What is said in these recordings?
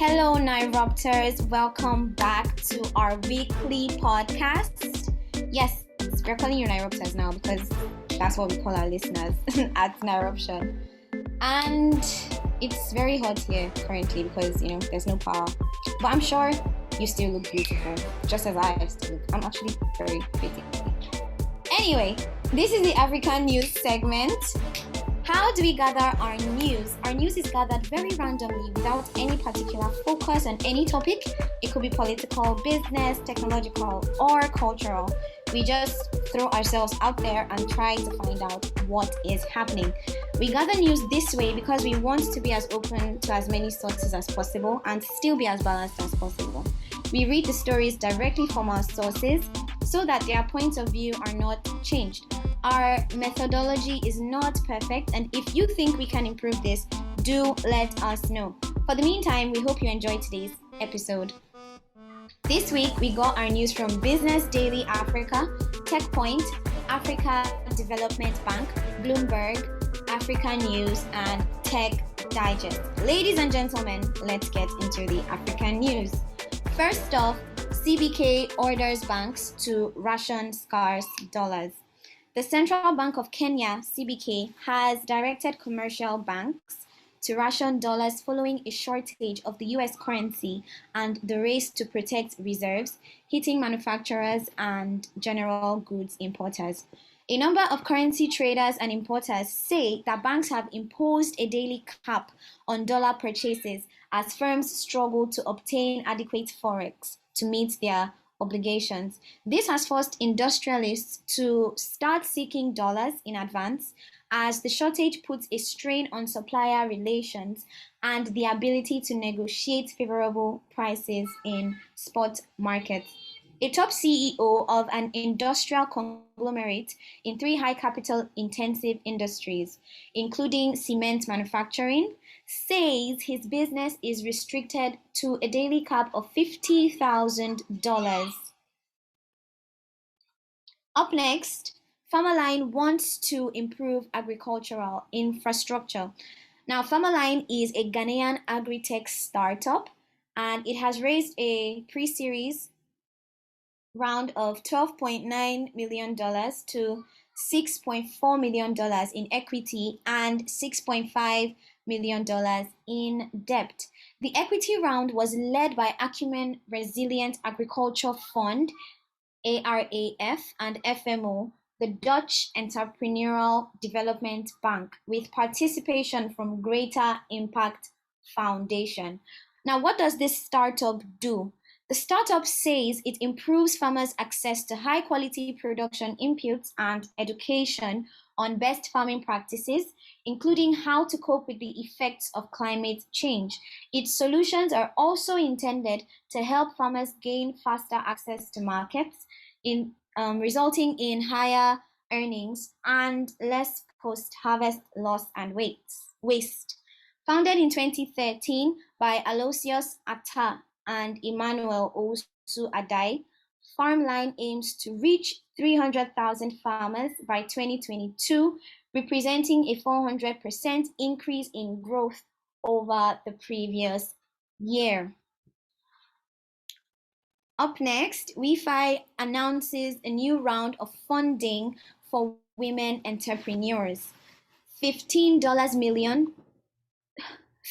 Hello, Nirruptors. Welcome back to our weekly podcast. Yes, we're calling you Nirruptors now because that's what we call our listeners at Nirruption. And it's very hot here currently because, there's no power. But I'm sure you still look beautiful, just as I still look. I'm actually very pretty. Anyway, this is the African news segment. How do we gather our news? Our news is gathered very randomly without any particular focus on any topic. It could be political, business, technological, or cultural. We just throw ourselves out there and try to find out what is happening. We gather news this way because we want to be as open to as many sources as possible and still be as balanced as possible. We read the stories directly from our sources so that their points of view are not changed. Our methodology is not perfect, and if you think we can improve this, do let us know. For the meantime, we hope you enjoyed today's episode. This week, we got our news from Business Daily Africa, TechPoint, Africa Development Bank, Bloomberg, Africa News, and Tech Digest. Ladies and gentlemen, let's get into the African news. First off, CBK orders banks to ration scarce dollars. The Central Bank of Kenya, CBK, has directed commercial banks to ration dollars following a shortage of the US currency and the race to protect reserves, hitting manufacturers and general goods importers. A number of currency traders and importers say that banks have imposed a daily cap on dollar purchases as firms struggle to obtain adequate forex to meet their obligations. This has forced industrialists to start seeking dollars in advance as the shortage puts a strain on supplier relations and the ability to negotiate favorable prices in spot markets. A top CEO of an industrial conglomerate in three high capital intensive industries, including cement manufacturing, says his business is restricted to a daily cap of $50,000. Up next, Farmerline wants to improve agricultural infrastructure. Now, Farmerline is a Ghanaian agri-tech startup, and it has raised a pre-series round of $12.9 million to $6.4 million in equity and $6.5 million in debt. The equity round was led by Acumen Resilient Agriculture Fund, ARAF, and FMO, the Dutch Entrepreneurial Development Bank, with participation from Greater Impact Foundation. Now, what does this startup do? The startup says it improves farmers' access to high-quality production inputs and education on best farming practices, including how to cope with the effects of climate change. Its solutions are also intended to help farmers gain faster access to markets, resulting in higher earnings and less post-harvest loss and waste. Founded in 2013 by Aloysius Atta and Emmanuel Owusu Adai, Farmerline aims to reach 300,000 farmers by 2022, representing a 400% increase in growth over the previous year. Up next, WEFI announces a new round of funding for women entrepreneurs. $15 million.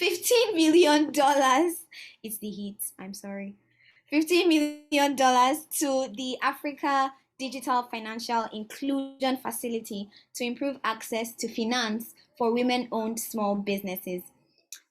$15 million. It's the heat. I'm sorry. $15 million to the Africa Digital Financial Inclusion Facility to improve access to finance for women-owned small businesses.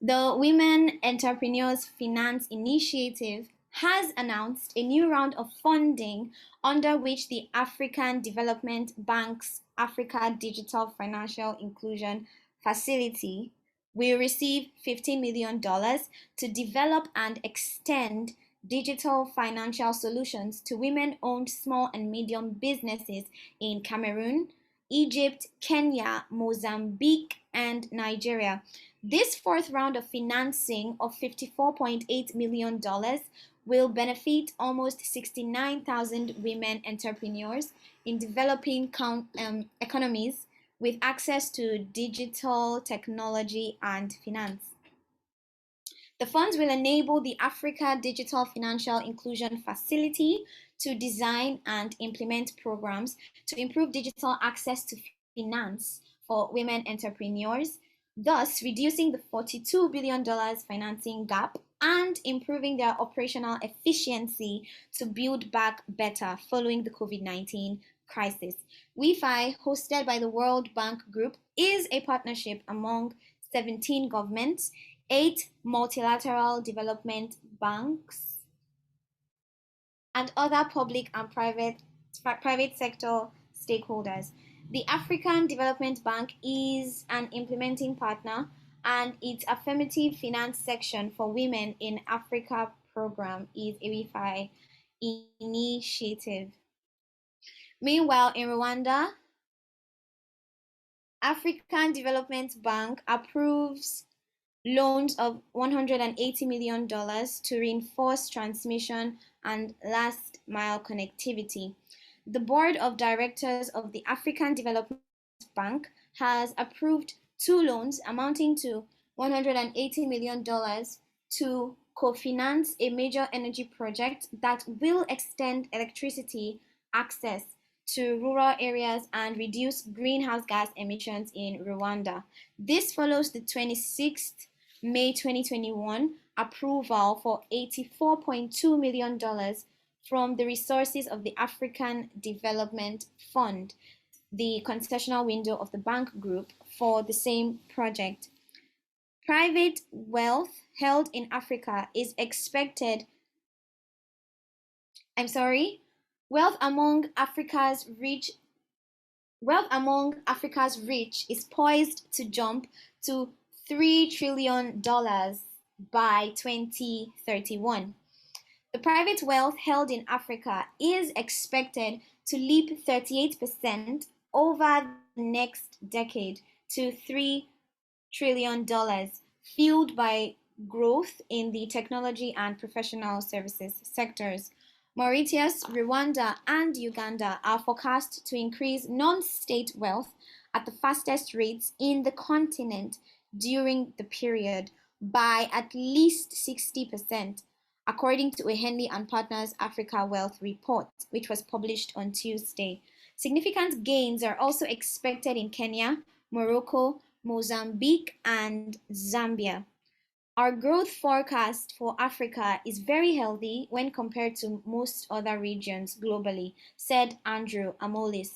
The Women Entrepreneurs Finance Initiative has announced a new round of funding under which the African Development Bank's Africa Digital Financial Inclusion Facility will receive $15 million to develop and extend digital financial solutions to women-owned small and medium businesses in Cameroon, Egypt, Kenya, Mozambique, and Nigeria. This fourth round of financing of $54.8 million will benefit almost 69,000 women entrepreneurs in developing economies with access to digital technology and finance. The funds will enable the Africa Digital Financial Inclusion Facility to design and implement programs to improve digital access to finance for women entrepreneurs, thus reducing the $42 billion financing gap and improving their operational efficiency to build back better following the COVID-19 crisis. WEFI, hosted by the World Bank Group, is a partnership among 17 governments, 8 multilateral development banks, and other public and private sector stakeholders. The African Development Bank is an implementing partner, and its affirmative finance section for women in Africa program is a WEFI initiative. Meanwhile, in Rwanda, African Development Bank approves loans of $180 million to reinforce transmission and last mile connectivity. The board of directors of the African Development Bank has approved 2 loans amounting to $180 million to co-finance a major energy project that will extend electricity access to rural areas and reduce greenhouse gas emissions in Rwanda. This follows the 26th May 2021 approval for $84.2 million from the resources of the African Development Fund, the concessional window of the bank group, for the same project. Private wealth held in Africa is expected, wealth among Africa's rich is poised to jump to $3 trillion by 2031. The private wealth held in Africa is expected to leap 38% over the next decade to $3 trillion, fueled by growth in the technology and professional services sectors. Mauritius, Rwanda, and Uganda are forecast to increase non-state wealth at the fastest rates in the continent during the period by at least 60%, according to a Henley and Partners Africa Wealth Report, which was published on Tuesday. Significant gains are also expected in Kenya, Morocco, Mozambique, and Zambia. Our growth forecast for Africa is very healthy when compared to most other regions globally, said Andrew Amolis,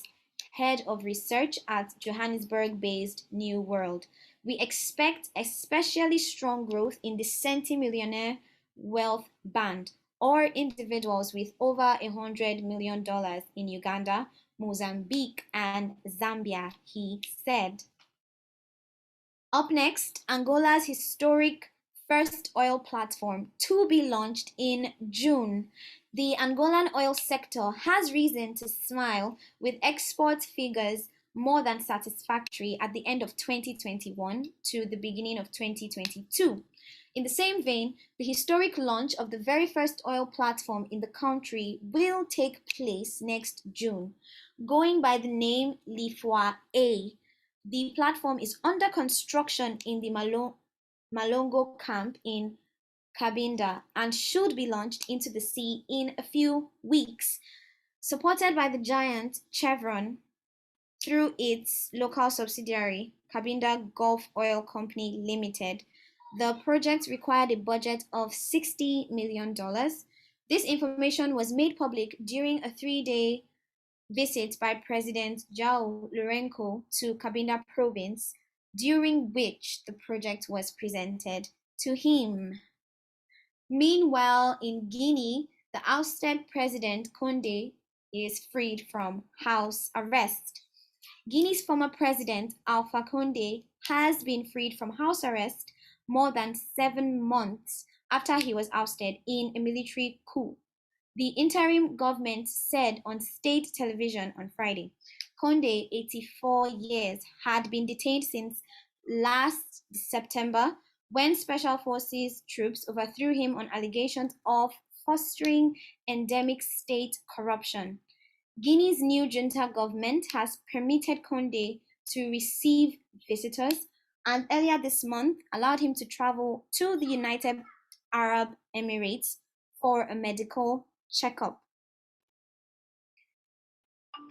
head of research at Johannesburg-based New World. We expect especially strong growth in the centimillionaire wealth band, or individuals with over $100 million in Uganda, Mozambique, and Zambia, he said. Up next, Angola's historic first oil platform to be launched in June. The Angolan oil sector has reason to smile, with export figures more than satisfactory at the end of 2021 to the beginning of 2022. In the same vein, the historic launch of the very first oil platform in the country will take place next June. Going by the name Lifwa A, the platform is under construction in the Malongo camp in Cabinda and should be launched into the sea in a few weeks. Supported by the giant Chevron through its local subsidiary, Cabinda Gulf Oil Company Limited, the project required a budget of $60 million. This information was made public during a 3-day visit by President João Lourenço to Cabinda province, during which the project was presented to him. Meanwhile, in Guinea, the ousted President Condé is freed from house arrest. Guinea's former president, Alpha Condé, has been freed from house arrest more than 7 months after he was ousted in a military coup. The interim government said on state television on Friday. Condé, 84 years, had been detained since last September when Special Forces troops overthrew him on allegations of fostering endemic state corruption. Guinea's new junta government has permitted Condé to receive visitors and earlier this month allowed him to travel to the United Arab Emirates for a medical checkup.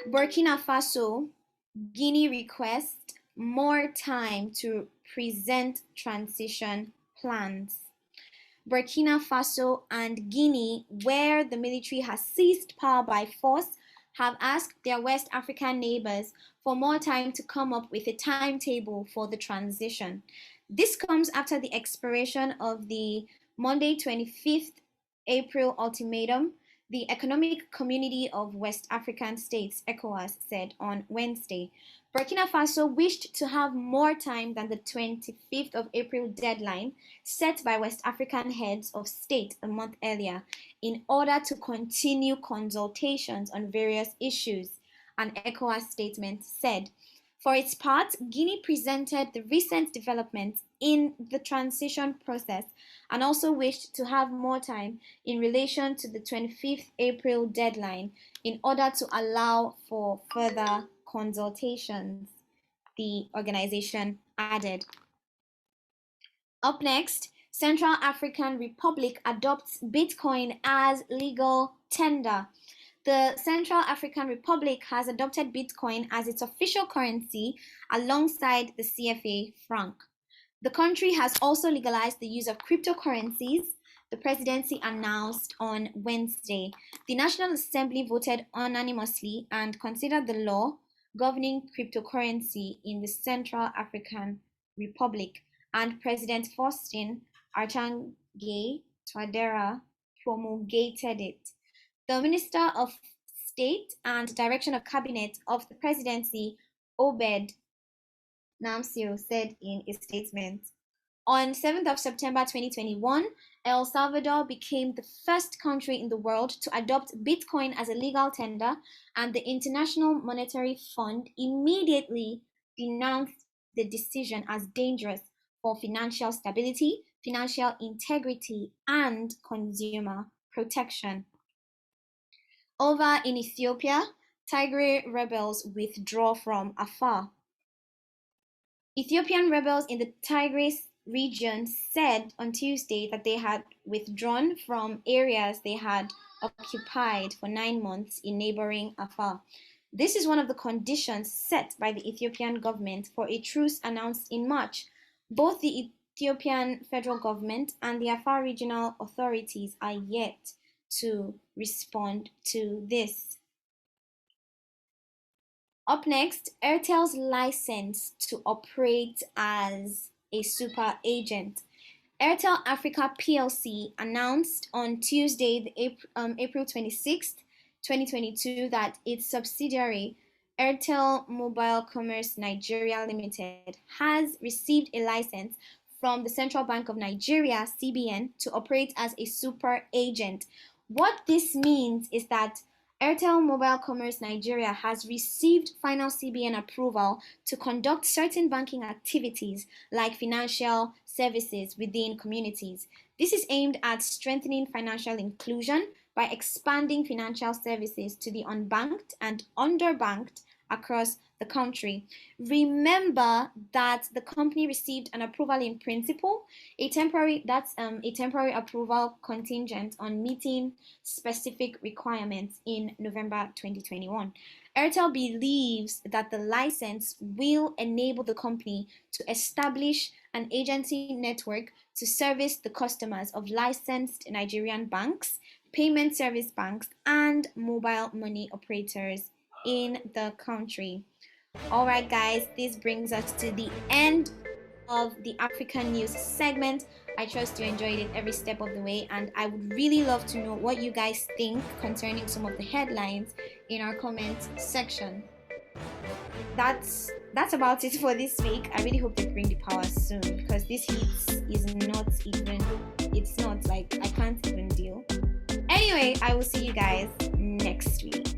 Burkina Faso Guinea requests more time to present transition plans. Burkina Faso and Guinea, where the military has seized power by force, have asked their West African neighbors for more time to come up with a timetable for the transition. This comes after the expiration of the Monday, 25th April ultimatum, the Economic Community of West African States, ECOWAS, said on Wednesday. Burkina Faso wished to have more time than the 25th of April deadline set by West African heads of state a month earlier in order to continue consultations on various issues, an ECOWAS statement said. For its part, Guinea presented the recent developments in the transition process and also wished to have more time in relation to the 25th April deadline in order to allow for further consultations, the organization added. Up next, Central African Republic adopts Bitcoin as legal tender. The Central African Republic has adopted Bitcoin as its official currency alongside the CFA franc. The country has also legalized the use of cryptocurrencies, the presidency announced on Wednesday. The National Assembly voted unanimously and considered the law governing cryptocurrency in the Central African Republic, and President Faustin Archange Touadera promulgated it. The Minister of State and Direction of Cabinet of the Presidency, Obed Namsio, said in a statement. On 7th of September 2021, El Salvador became the first country in the world to adopt Bitcoin as a legal tender, and the International Monetary Fund immediately denounced the decision as dangerous for financial stability, financial integrity, and consumer protection. Over in Ethiopia, Tigre rebels withdraw from Afar. Ethiopian rebels in the Tigris region said on Tuesday that they had withdrawn from areas they had occupied for 9 months in neighboring Afar. This is one of the conditions set by the Ethiopian government for a truce announced in March. Both the Ethiopian federal government and the Afar regional authorities are yet to respond to this. Up next, Airtel's license to operate as a super agent. Airtel Africa PLC announced on Tuesday, April 26th, 2022, that its subsidiary, Airtel Mobile Commerce Nigeria Limited, has received a license from the Central Bank of Nigeria, CBN, to operate as a super agent. What this means is that Airtel Mobile Commerce Nigeria has received final CBN approval to conduct certain banking activities like financial services within communities. This is aimed at strengthening financial inclusion by expanding financial services to the unbanked and underbanked across the country. Remember that the company received an approval in principle, a temporary approval contingent on meeting specific requirements in November 2021. Airtel believes that the license will enable the company to establish an agency network to service the customers of licensed Nigerian banks, payment service banks, and mobile money operators in the country. All right, guys, this brings us to the end of the African news segment. I trust you enjoyed it every step of the way, and I would really love to know what you guys think concerning some of the headlines in our comment section. That's about it for this week. I really hope they bring the power soon, because this heat is not even, it's not like I can't even deal. Anyway, I will see you guys next week.